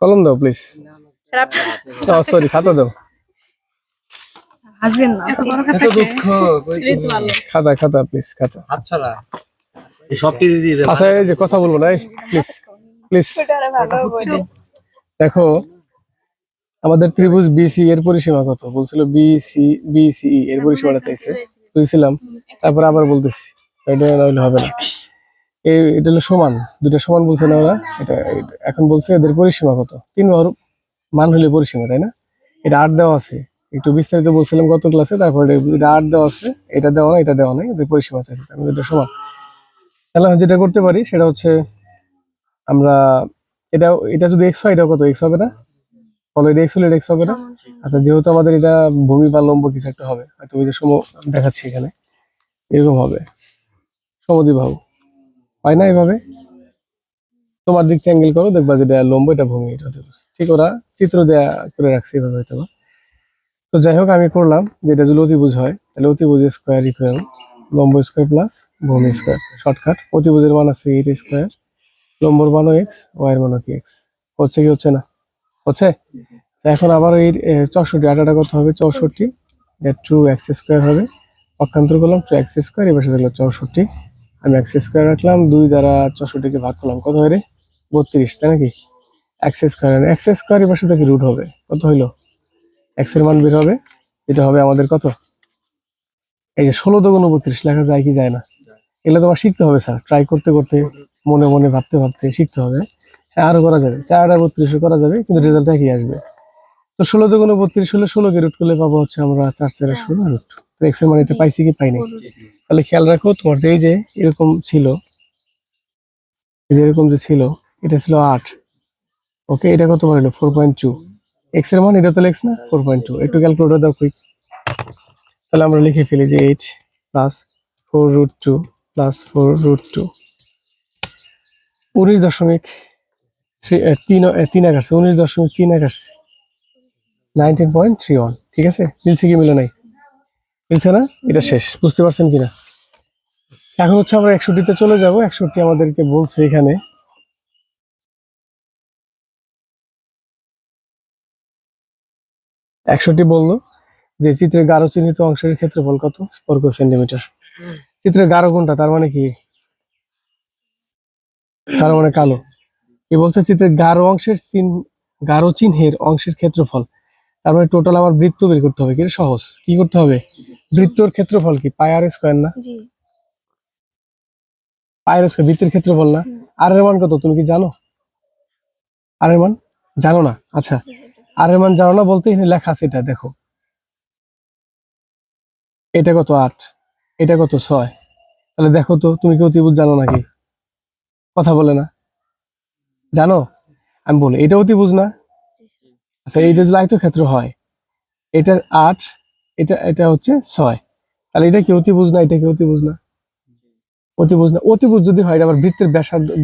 কলম দাও please. Sorry, খাতা দাও। হাসবেন না, এত দুঃখ। খাতা খাতা প্লিজ, খাতা। আচ্ছা এই সব কিছু দিয়ে দেব। আচ্ছা, এই যে কথা বলবো না, প্লিজ প্লিজ। দেখো, আমাদের ত্রিভুজ বিসি এর পরিসীমা কত বলছিল? বিসি এর পরিসীমাটা চাইছে, বুঝছিলাম। তারপর আবার বলতেছি এটা নাহলে হবে না। এটা হলো সমান, দুটা সমান বলছে না ওরা। এখন বলছে এদের পরিসীমা কত, 3 বাহুর মান হলে পরিসীমা, তাই না? এটা 8 দেওয়া আছে, একটু বিস্তারিত বলছিলাম গত ক্লাসে। তারপরে এটা 8 দেওয়া আছে, এটা দেওয়া না, এটা দেওয়া নাই, এদের পরিসীমা চাইছে, তার মধ্যে এটা সমান। তাহলে আমি যেটা করতে পারি সেটা হচ্ছে আমরা এটা যদি এক্স হয়, এটা কত এক্স হবে না? বলো, এটা এক্স হলে এটা এক্স হবে না? আচ্ছা, যেহেতু আমাদের এটা ভূমি বা লম্ব কিছু একটা হবে, হয়তো ওই যে দেখাচ্ছি এখানে এরকম হবে, সমদ্বিবাহু হয় না? এভাবে তোমার দিক থেকে অ্যাঙ্গেল করো, দেখবা যেটা লম্ব এটা ভূমি, এটা ঠিক ওরা চিত্র দেয়া করে রাখছে এভাবে হয়তো। তো যাই হোক, আমি করলাম যে এটা যদি অতিভুজ হয় তাহলে অতিভুজ স্কোয়ার ইকুয়াল লম্ব স্কোয়ার প্লাস ভূমি স্কোয়ার। শর্টকাট, অতিভুজের মান আছে 8 স্কোয়ার, লম্বর মানও এক্স, ওয়াইয়ের মানও কি এক্স। হচ্ছে কি হচ্ছে না? হচ্ছে। এখন আবার এই 64 আটাটা কত হবে? 64 2x স্কোয়ার হবে। পক্ষান্তর করলাম 2x স্কোয়ার, এবার সাথে 64 আমি এক্স স্কোয়ার রাখলাম, 2 দ্বারা 64কে ভাগ করলাম, কত হয় রে? 32, তাই নাকি? এক্স স্কোয়ার এবার সাথে কি রুট হবে, কত হইলো? এক্স এর মান বের হবে, এটা হবে আমাদের কত? এই যে 16 × 32 লেখা যায় কি যায় না? এগুলো তোমার শিখতে হবে স্যার, ট্রাই করতে করতে, মনে মনে ভাবতে ভাবতে শিখতে হবে। হ্যাঁ, আরো করা যাবে, 4 আর 32 করা যাবে, কিন্তু রেজাল্ট একই আসবে। তো 16 × 32 হলে 16কে রুট করলে পাবো হচ্ছে আমরা 4 4 16 রুট। তো এক্স এর মান এটা পাইছি কি পাইনি? তাহলে খেয়াল রাখো, তোমার যে এই যে এরকম ছিল, এই যে এরকম যে ছিল, এটা ছিল 8। ওকে, এটা কত বার হলো? 4.2। এক্স এর মান এটা তো এক্স না, 4.2। একটু ক্যালকুলেটর দাও কুইক। তাহলে আমরা লিখে ফেলি যে h প্লাস 4√2 প্লাস 4√2 19.3 আসছে, 19.3 আসছে, 19.31। ঠিক আছে, মিলছে কি মিলে নাই? মিলছে না? এটা শেষ, বুঝতে পারছেন কিনা? এখন হচ্ছে আমরা 61তে চলে যাব। 61 আমাদেরকে বলছে এখানে বললো যে চিত্রের গাঢ় চিহ্নিত অংশের ক্ষেত্রফল কত বর্গ সেন্টিমিটার। চিত্রের গাঢ় কোনটা, তার মানে কি? তার মানে কালো। কি বলছে? চিত্রের গাঢ় চিহ্নের অংশের ক্ষেত্রফল। তার মানে টোটাল আমার বৃত্ত বের করতে হবে। কি সহজ, কি করতে হবে? বৃত্তর ক্ষেত্রফল কি পাই আর স্কয়ার না? পাই আর স্কয়ার বৃত্তের ক্ষেত্রফল না? আর এর মান কত তুমি কি জানো? আর এর মান জানো না? আচ্ছা, আর এর মান জানো না বলতে এখানে লেখা আছে, এটা দেখো, এটা কত 8, এটা কত 6। তাহলে দেখো তো, তুমি কি অতিভুজ জানো নাকি? কথা বলে না, জানো? আমি বলি এটা অতিভুজ না? আচ্ছা, এইটা যদি আয়তক্ষেত্র হয়, এটা 8, এটা এটা হচ্ছে 6, তাহলে এটা কি অতিভুজ না? এটা কি অতিভুজ না? অতিভুজ না। অতিভুজ যদি হয়, আবার বৃত্তের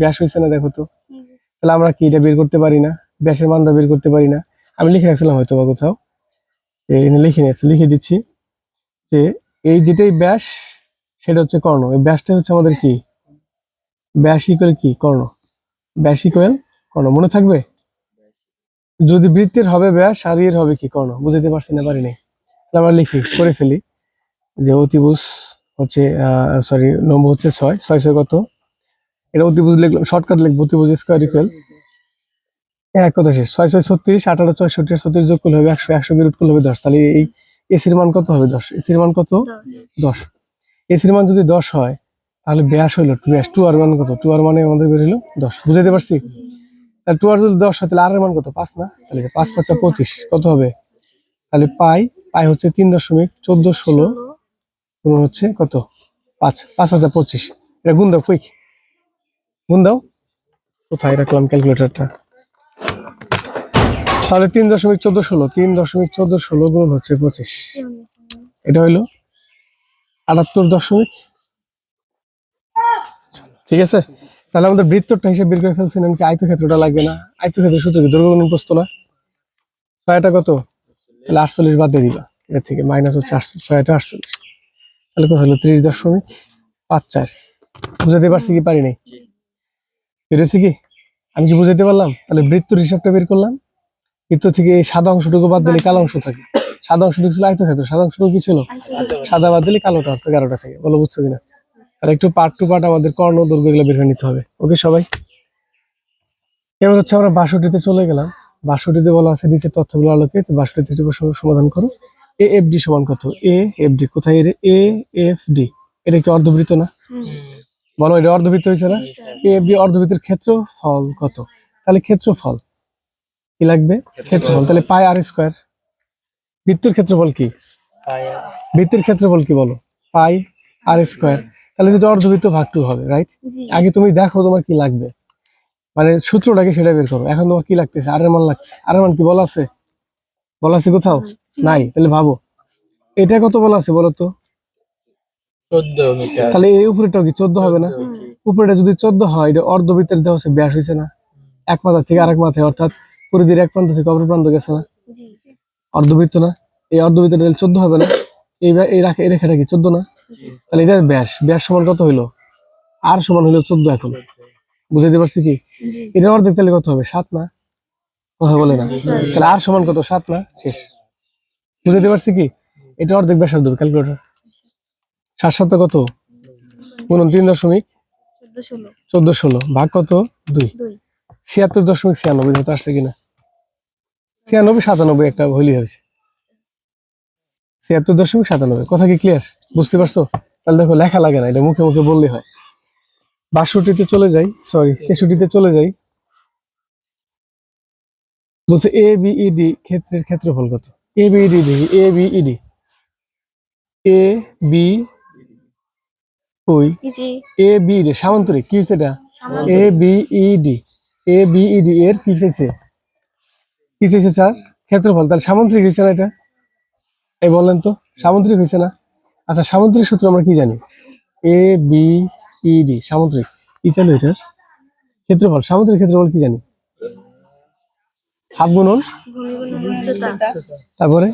ব্যাস হয়েছে না, দেখো তো। তাহলে আমরা কি এটা বের করতে পারি না? ব্যাসের মানটা বের করতে পারি না? আমি লিখে রাখছিলাম হয়তো বা কোথাও, লিখে দিচ্ছি যে এই যেটাই ব্যাস সেটা হচ্ছে কর্ণ। এই ব্যাসটা হচ্ছে আমাদের কি? ব্যাস ইকুয়াল কি? কর্ণ। ব্যাস ইকুয়াল কর্ণ, মনে থাকবে? যদি বৃত্তের হবে ব্যাস আর এর হবে কি? কর্ণ। বুঝতে পারছি না? পারি নাই? তাহলে আমরা লিখি, করে ফেলি যে অতিভুজ হচ্ছে লম্ব হচ্ছে 6, 6 6 কত? এটা অতিভুজ লিখলাম, শর্টকাট লিখবো, অতিভুজ স্কয়ার ইকুয়াল এক কথা শেষ। 6 6 36, 18 64, 36 যোগ করলে হবে 100, 100 কে রুট করলে হবে 10। তাহলে এই এসির মান কত হবে? 10। এসির মান কত? 10। এসির মান যদি 10 হয়, তাহলে ব্যাস হইলো ব্যাস 2 আর মান কত? 2 আর মানে আমাদের বের হলো 10। বুঝাইতে পারছি? তাহলে 2 আর যদি 10 হয়, তাহলে আর এর মান কত? 5 না? তাহলে 5 5 25 কত হবে? তাহলে পাই হচ্ছে 3.1416 গুণ হচ্ছে কত? 5 5 5 25। এটা গুণ দাও কুইক, গুণ দাও। কোথায় রাখলাম ক্যালকুলেটরটা? তাহলে 3.1416 গুণ হচ্ছে 25, এটা হইলো 78. ঠিক আছে, তাহলে আমাদের বৃত্তটা হিসেবে বের করে ফেলছেন। এমনকি আয়তক্ষেত্রটা লাগবে না। আয়তক্ষেত্রের সূত্র কি? দৈর্ঘ্য গুণন প্রস্থ না? 6টা কত? তাহলে 48 বাদ দিয়ে দিবা এর থেকে, মাইনাস হচ্ছে 6টা 48। তাহলে কত হলো? 30.54। বুঝাতে পারছি কি পারি নাই? বেরোছে কি? আমি কি বুঝাইতে পারলাম? তাহলে বৃত্তর হিসাবটা বের করলাম। বৃত্ত থেকে এই সাদা অংশটুকু বাদ দিলে কালো অংশ থাকে। সাদা অংশটুকু ছিল আয়তক্ষেত্র, সাদা অংশটুকু কি ছিল? সাদা বাদ দিলে কালোটা অর্থাৎ 11টা থাকে। বলো বুঝছো কিনা? তাহলে একটু পার্ট টু পার্ট আমাদের কর্ণ দৈর্ঘ্য এগুলো বের করে নিতে হবে। ওকে সবাই? এবার হচ্ছে আমরা 62তে চলে গেলাম। 62তে বলা আছে নিচের তথ্যগুলো আলোকে 62টি প্রশ্ন সমাধান করো। এ এফ ডি সমান কত? এ এফ ডি কোথায়? এ এফ ডি এটা কি অর্ধবৃত্ত না? বলো এটা অর্ধবৃত্ত হয়েছে না? এ এফ ডি অর্ধবৃত্তের ক্ষেত্রফল কত? তাহলে ক্ষেত্রফল কি লাগবে? ক্ষেত্রফল। তাহলে পাই আর স্কয়ার। বৃত্তের ক্ষেত্রফল কি? বৃত্তের ক্ষেত্রফল কি বলো? পাই আর স্কয়ার। তাহলে যেটা অর্ধবৃত্ত ভাগ 2 হবে, রাইট? আগে তুমি দেখো তোমার কি লাগবে, মানে সূত্রটাকে সেটা বের করো। এখন তোমার কি লাগতেছে? আর এর মান লাগছে। আর এর মান কি বলা আছে? বলা আছে কোথাও? নাই। তাহলে ভাবো এটা কত বলা আছে বলো তো? 14 মিটার। তাহলে এই উপরেটাও কি 14 হবে না? উপরেটা যদি 14 হয়, এটা অর্ধবৃত্তের দেওয়া হচ্ছে ব্যাস হয়েছে না? এক মাথা থেকে আরেক মাথায়, অর্থাৎ পরিধির এক প্রান্ত থেকে অপর প্রান্ত গেছে না? অর্ধবৃত্ত না? এই অর্ধবৃত্তের তাহলে 14 হবে না? এই রেখাটা কি 14 না? তাহলে এটা ব্যাস। ব্যাস সমান কত হইলো? আর সমান হইলো 14। এখন বুঝাইতে পারছি কি? এটা অর্ধেক তাহলে কত হবে? 7 না? কথা বলে না। তাহলে আর সমান কত? 7 না? শেষ। বুঝাইতে পারছি কি? এটা অর্ধেক ব্যাসার্ধ। ক্যালকুলেটর 7 7 কত? গুণন 3.1416 ভাগ কত? 2। 76.96 হতে আসছে কিনা? 96 97 একটা ভুলই হয়েছে। 76.97। কথা কি ক্লিয়ার? বুঝতে পারছো? তাহলে দেখো লেখা লাগে না, এটা মুখে মুখে বললেই হয়। 62তে চলে যাই, সরি 63তে চলে যাই। বলছে এ বি ই ডি ক্ষেত্রের ক্ষেত্রফল কত? এ বি ই ডি দেখি। A B E D, A B ওই এ বি ডি সামান্তরিক কি হচ্ছে এটা? A B E D, A B E D এর কি চাইছে? কি চাইছে স্যার? ক্ষেত্রফল। তাহলে সামান্তরিক হয়েছে না এটা? এই বললেন তো সামান্তরিক হয়েছে না? আচ্ছা সামান্তরিক সূত্র আমরা কি জানি? এ বি ই ডি সামান্তরিক কি চাইলো এটার ক্ষেত্রফল? সামান্তরিক ক্ষেত্রফল কি জানি? হাফ গুণন তারপরে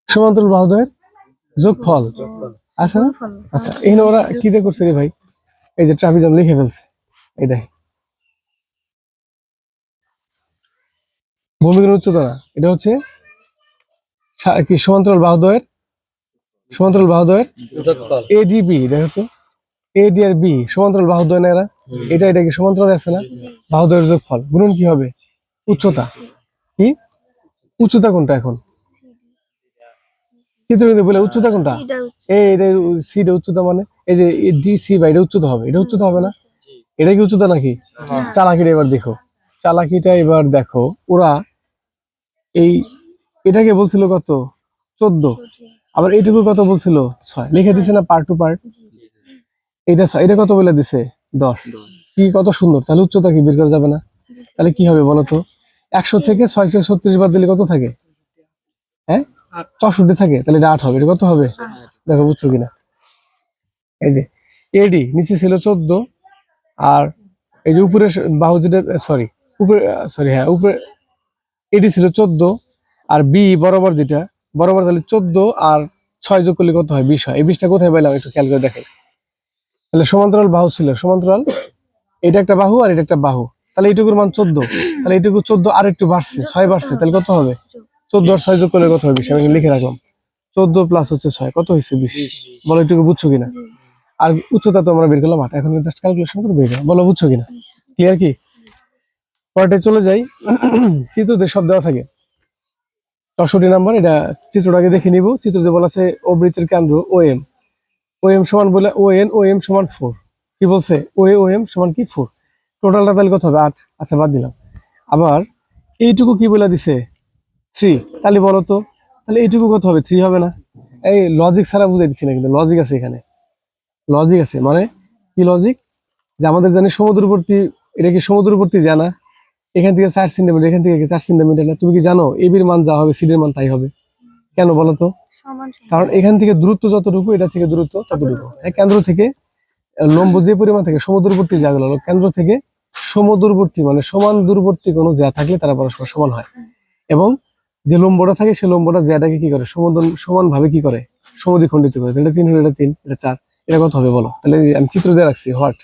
সমান্তরাল বাহুদ্বয়ের যোগফল। আচ্ছা না? আচ্ছা এখানে ওরা কি দিয়ে করছে রে ভাই? এই যে ট্রাপিজম লিখে ফেলছে। এই দেখ ভূমিগুণ উচ্চতা না, এটা হচ্ছে কি সমান্তরাল বাহুদ্বয়ের যোগফল। এডিবি। দেখো তো এডি আর বি সমান্তরাল বাহুদ্বয় না এরা? এটা কি সমান্তরাল আছে না? বাহুদ্বয়ের যোগফল গুণন কি হবে? উচ্চতা। কি উচ্চতা কোনটা এখন? চিত্রবিন্দু বলে উচ্চতা কোনটা? এটা সিটা উচ্চতা, মানে এই যে ডি সি বা এটা উচ্চতা হবে। এটা উচ্চতা হবে না? এটা কি উচ্চতা নাকি? চালাকিটা এবার দেখো, চালাকিটা এবার দেখো। ওরা এই এটাকে বলছিল কত? 14। আবার এইটুকু কত বলছিল? 6। লিখে দিছে না পার্ট টু পার্ট? এটা 6, এটা কত বলে দিছে? 10। কি কত সুন্দর। তাহলে উচ্চতা কি বের করা যাবে না? তাহলে কি হবে বলো তো? 100 থেকে 636 বাদ দিলে কত থাকে? হ্যাঁ 64 থাকে। তাহলে এটা 8 হবে। এটা কত হবে? দেখো বুঝছো কিনা? এই যে এডি নিচে ছিল 14, আর এই যে উপরে বাহু যেটা, সরি উপরে, সরি হ্যাঁ উপরে এডি ছিল 14, আর বি বরাবর যেটা বরাবর, তাহলে 14 আর 6 যোগ করলে কত হয়? 20 হয়। এই 20টা কোথায় পেলাম একটু খেয়াল করে দেখেন। তাহলে সমান্তরাল বাহু ছিল, সমান্তরাল এটা একটা বাহু আর এটা একটা বাহু। তাহলে এইটুকুর মান 14, তাহলে এইটুকু 14 আর একটু বাড়ছে, 6 বাড়ছে। তাহলে কত হবে? 14 আর 6 যোগ করলে কত হবে? 20। আমি লিখে রাখলাম 14 প্লাস হচ্ছে 6 কত হয়েছে? 20। বলো এইটুকু বুঝছো কিনা? আর উচ্চতা তো আমরা বের করলাম 8। এখন জাস্ট ক্যালকুলেশন করে বের করো। বলো বুঝছো কিনা? ক্লিয়ার কি? পরেরটা চলে যাই। চিত্রতে সব দেওয়া থাকে। 64 নাম্বার, এটা চিত্রটাকে দেখে নিব। চিত্রতে বলা আছে অবৃত্তের কেন্দ্র ও এম, ও এম সমান বলে ও এন, ও এম সমান 4। কি বলছে? ও এম সমান কি 4। টোটালটা তাহলে কত হবে? 8। আচ্ছা বাদ দিলাম। আবার এইটুকু কি বলে দিছে? 3। তাহলে বলো তো, তাহলে এইটুকু কত হবে? 3 হবে না? এই লজিক ছাড়া বুঝাই দিচ্ছি না, কিন্তু লজিক আছে এখানে। লজিক আছে মানে কি লজিক? যে আমাদের জানি সমুদ্রবর্তী, এটা কি সমুদ্রবর্তী জানা? এখান থেকে 4 সেন্টিমিটার, এখান থেকে 4 সেন্টিমিটার না? তুমি কি জানো এবির মান যা হবে সিডির মান তাই হবে? কেন বলো তো? কারণ এখান থেকে দূরত্ব যতটুকু, এটা থেকে দূরত্ব ততটুকু। কেন্দ্র থেকে লম্ব যে পরিমাণ থাকে, সমুদ্রবর্তী জায়গাগুলো হলো কেন্দ্র থেকে সমুদ্রবর্তী, মানে সমান দূরবর্তী কোনো যা থাকলে তারা পরস্পর সমান হয়। এবং যে লম্বটা থাকে সে লম্বটা জ্যাটাকে কি করে? সমান ভাবে কি করে? সমদ্বিখণ্ডিত করে। তাহলে 3 হলো, এটা 3, এটা 4। এটা কত হবে বলো? তাহলে আমি চিত্র দিয়ে রাখছি হোয়াট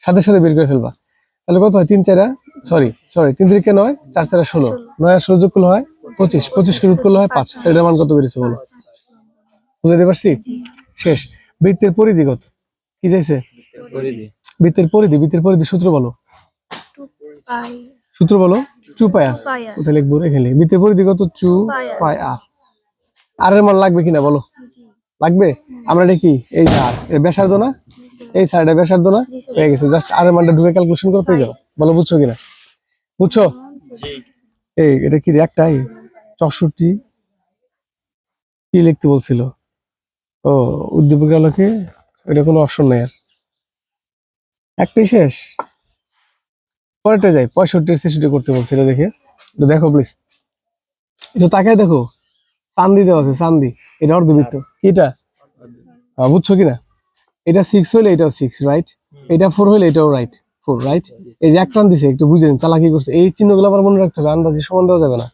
সাথে সাথে বের করে ফেলবা। তাহলে কত হয়? 3 4 সরি 3 3 9, 4 4 16, 9 আর 16 যোগ করলে হয় 25, 25 কে যোগ করলে হয় 5। এটার মান কত বেরিয়েছে বলো? বুঝতে পারছি? শেষ। বৃত্তের পরিধি কত? কি চাইছে? পরিধি বৃত্তের পরিধি সূত্র বলো। সূত্র বলো। 2 পাই আর। কোথায় লিখবো? এখানে লিখি। বৃত্তের পরিধি কত? 2 পাই আর। আর এর মান লাগবে কিনা বলো? লাগবে। আমরা এটা কি এই যে আর এর ব্যাসার্ধ না, এই সাইডে ব্যাসার্ধ না, পেয়ে গেছে। জাস্ট আর এর মানটা ঢুকে ক্যালকুলেশন করে পেয়ে যাবো। বলো বুঝছো কিনা? বুঝছো? এই এটা কি একটাই 64 কি লিখতে বলছিল? ও উদ্দীপকের আলোকে এটা কোনো অপশন নাই আর, একটাই শেষ। পরেরটা যাই 65 66 করতে বলছিল দেখে। তো দেখো প্লিজ, এটা তাকায় দেখো, চান্দি দেওয়া আছে, চান্দি। এটা অর্ধবৃত্ত। এটা বুঝছো কিনা? এটা 6 হইলে এটাও 6, রাইট? এটা 4 হইলে এটাও রাইট 4, রাইট? এই যে এক টান দিছে, একটু বুঝে নিন, চালাকি করছে। এই চিহ্নগুলো আবার মনে রাখতে হবে, আন্দাজে সমান দেওয়া যাবে না।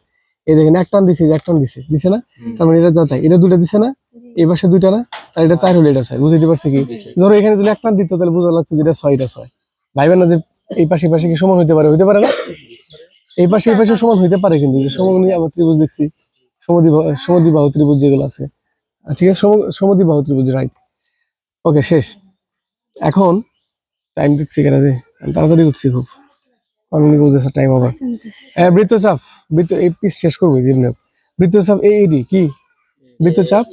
এই দেখেন এক টান দিছে, এই যে এক টান দিছে না? তার মানে এটা যাতাই, এটা দুটো দিছে না? এই পাশে দুইটা না? তার এটা 4 হলে এটা 6। বুঝতে পারছি কি? ধরো এখানে যদি এক টান দিত তাহলে বোঝা লাগতো যে এটা 6, এটা 6। ভাইবেন না যে এই পাশে কি সমান হইতে পারে? হইতে পারে না? এই পাশে সমান হইতে পারে, কিন্তু যে সমকোণী আবার ত্রিভুজ দেখছি, সমদ্বিবাহু ত্রিভুজ যেগুলো আছে, ঠিক আছে, সমদ্বিবাহু ত্রিভুজ, রাইট? ওকে, শেষ। এখন টাইম দিচ্ছি কেন যে আমি তাড়াতাড়ি করছি খুব, অনেক বুঝেছে টাইম আবার। বৃত্তচাপ, এই পিস শেষ করবো যেমনি হোক। বৃত্তচাপ AED কি? বৃত্তচাপ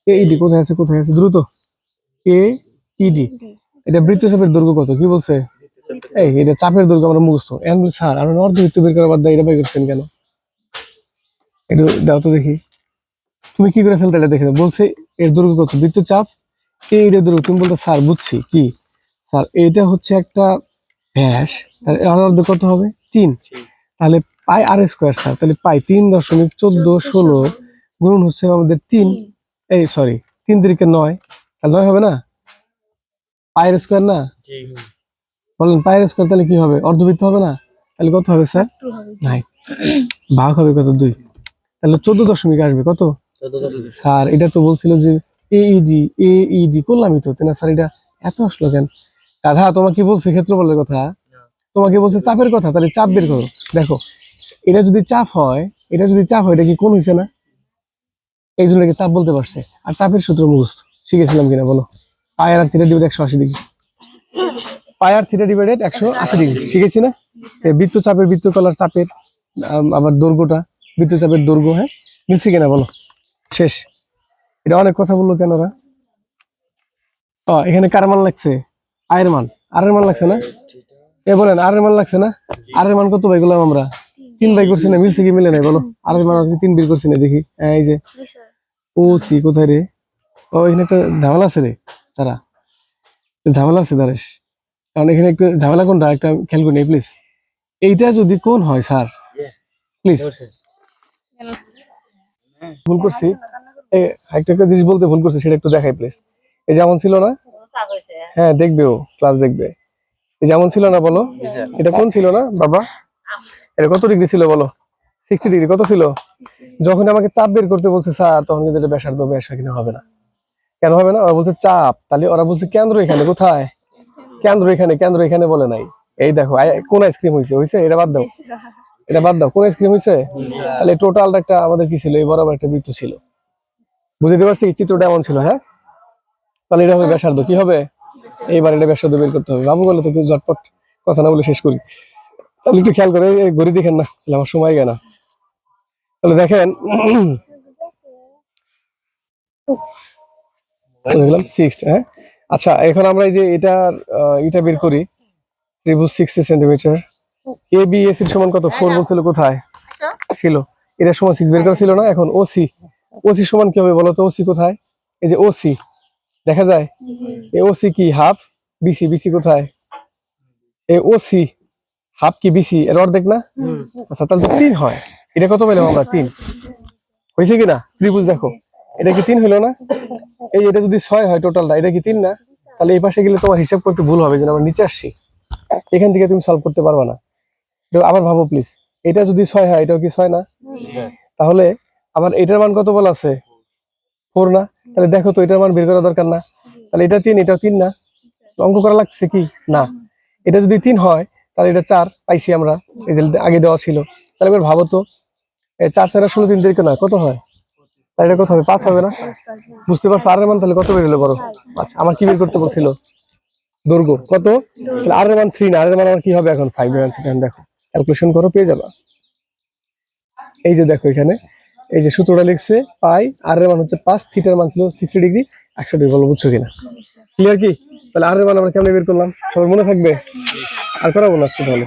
AED কোথায় আছে দ্রুত? AED, এটা বৃত্তচাপের দৈর্ঘ্য কত? কি বলছে? এই এটা চাপের দৈর্ঘ্য আমরা মুখস্থ। এখন বলি স্যার আমরা অর্ধবৃত্ত বের করা বাদ দেয় এটা বের করছেন কেন? একটু দাও তো দেখি, তুমি কি করে ফেলতে, এটা দেখে দাও। বলছে এর দৈর্ঘ্য কত? বৃত্তচাপ AED এর দৈর্ঘ্য। তুমি বলতে স্যার বুঝছি কি স্যার, এটা হচ্ছে একটা ব্যাস, তাহলে এর অর্ধ কত হবে? 3। তাহলে পাই আর স্কোয়ার স্যার, তাহলে পাই 3.1416 গুণ হচ্ছে আমাদের 3, এই সরি 3 3 9, তাহলে 9 হবে না? পায়ের স্কোয়ার না? বলেন পায়ের স্কোয়ার, তাহলে কি হবে? অর্ধবৃত্ত হবে না? তাহলে কত হবে স্যার? নাই, ভাগ হবে কত? 2। তাহলে 14 আসবে কত? স্যার এটা তো বলছিল যে AED করলামই তো, না স্যার এটা এত আসলো কেন? গাধা, তোমাকে কি বলছে ক্ষেত্রফলের কথা? তোমাকে বলছে চাপের কথা, তাহলে চাপ বের করো। দেখো এটা যদি চাপ হয়, এটা কি কোণ হইছে না? এই জন্য এটাকে চাপ বলতে পারছে। আর চাপের সূত্র মুখস্থ শিখেছিলাম কিনা বলো? পাই আর থিটা ডিভাইডেড 180 ডিগ্রি, পাই আর থিটা ডিভাইডেড 180 ডিগ্রি শিখেছি না? বৃত্তচাপের, বৃত্তকলার চাপের আবার দৈর্ঘ্যটা, বৃত্তচাপের দৈর্ঘ্য। হ্যাঁ, মিলছে কিনা বলো? শেষ। এটা অনেক কথা বললো কেন ওরা? এখানে কার মান লাগছে? আয়ের মান, আর এর মান লাগছে না? বলেন আর এর মান লাগছে না? আর এর মান কত বাই করলাম আমরা? 3 বাই করছি না? মিলছে কি মিলে নাই বলো? আর এর মান 3 বের করছি না, দেখি। এই যে OC কোথায় রে? এখানে একটা ঝামেলা আছে রে, তারা ঝামেলা আছে দাঁড়াস। কারণ এখানে একটু ঝামেলা কোনটা একটা খেয়াল করি প্লিজ। এইটা যদি কোন হয় স্যার, প্লিজ ভুল করছি, একটা জিনিস বলতে ভুল করছি, সেটা একটু দেখাই প্লিজ। এই যেমন ছিল না? হ্যাঁ দেখবে, ও ক্লাস দেখবে। এই যেমন ছিল না বলো? এটা কোন ছিল না বাবা? এটা কত ডিগ্রি ছিল বলো? 60 ডিগ্রি। কত ছিল? যখন আমাকে চাপ বের করতে বলছে স্যার, তখন কিন্তু এটা ব্যাসার্ধ, ব্যাস এখানে হবে না। কেন হবে না? ওরা বলছে চাপ, তাহলে ওরা বলছে কেন্দ্র এখানে। কোথায় কেন্দ্র? এখানে। কেন্দ্র এখানে বলে নাই। এই দেখো কোন আইসক্রিম হয়েছে? এটা বাদ দাও, কোন আইসক্রিম হয়েছে? তাহলে টোটাল একটা আমাদের কি ছিল? এই বরাবর একটা বৃত্ত ছিল। বুঝতে পারছি চিত্রটা এমন ছিল। হ্যাঁ, তাহলে এটা হবে ব্যাসার্ধ। কি হবে? এইবার এটা ব্যাসার্ধ বের করতে হবে। বাবু বলে তো একটু ঝটপট কথা না বলে শেষ করি। তাহলে একটু খেয়াল করে, ঘড়ি দেখেন না, তাহলে আমার সময় গেল না। তাহলে দেখেন, দেখলাম 6। হ্যাঁ, আচ্ছা এখন আমরা এই যে এটা বের করি। ত্রিভুজ 60 সেন্টিমিটার, ABS এর সমান কত? 4 বলছিল, কোথায় ছিল? এটা সমান 6 বের করা ছিল না? এখন OC সমান কি হবে বলো তো? OC কোথায়? এই যে OC দেখা যায়। এই OC কি? হাফ BC কোথায়? এই OC হাফ কি BC এর অর্ধেক না? আচ্ছা তাহলে তো 3 হয়। এটা কত পেলাম আমরা? 3 হয়েছে কিনা? ত্রিভুজ দেখো, এটা কি 3 হলো না? এই এটা যদি 6 হয় টোটালটা, এটা কি 3 না? তাহলে এই পাশে গেলে তোমার হিসাব করতে ভুল হবে, যে আমরা নিচে আসছি, এখান থেকে তুমি সলভ করতে পারবা না। আবার ভাবো প্লিজ, এটা যদি 6 হয়, এটাও কি 6 না? তাহলে আবার এটার মান কত বলা আছে? 4 না? তাহলে দেখো তো এটার মান বের করা দরকার না? তাহলে এটা 3, এটাও 3 না? অঙ্ক করা লাগছে কি না? এটা যদি 3 হয় তাহলে এটা 4 পাইছি আমরা, এই যে আগে দেওয়া ছিল। তাহলে এবার ভাবো তো 4 4 16 3 তারিখে না কত হয়, তাহলে এটা কত হবে? 5 হবে না? বুঝতে পারছো? আর এর মান তাহলে কত বের হলো বড়? আচ্ছা, আমার কি বের করতে বলছিল? দৈর্ঘ্য কত? তাহলে আর এর মান 3 না, আর এর মান আমার কি হবে এখন? 5 এর আনসার। এখন দেখো, ক্যালকুলেশন করো, পেয়ে যাবা। এই যে দেখো এখানে এই যে সূত্রটা লিখছে, পাই আর এর মান হচ্ছে 5, থিটার মান ছিল 60 ডিগ্রি, 100 ডিগ্রি। বলো বুঝছো কিনা? ক্লিয়ার কি? তাহলে আর এর মান আমরা কেমনে বের করলাম? সবার মনে থাকবে? আর করাবো না আজকে তাহলে।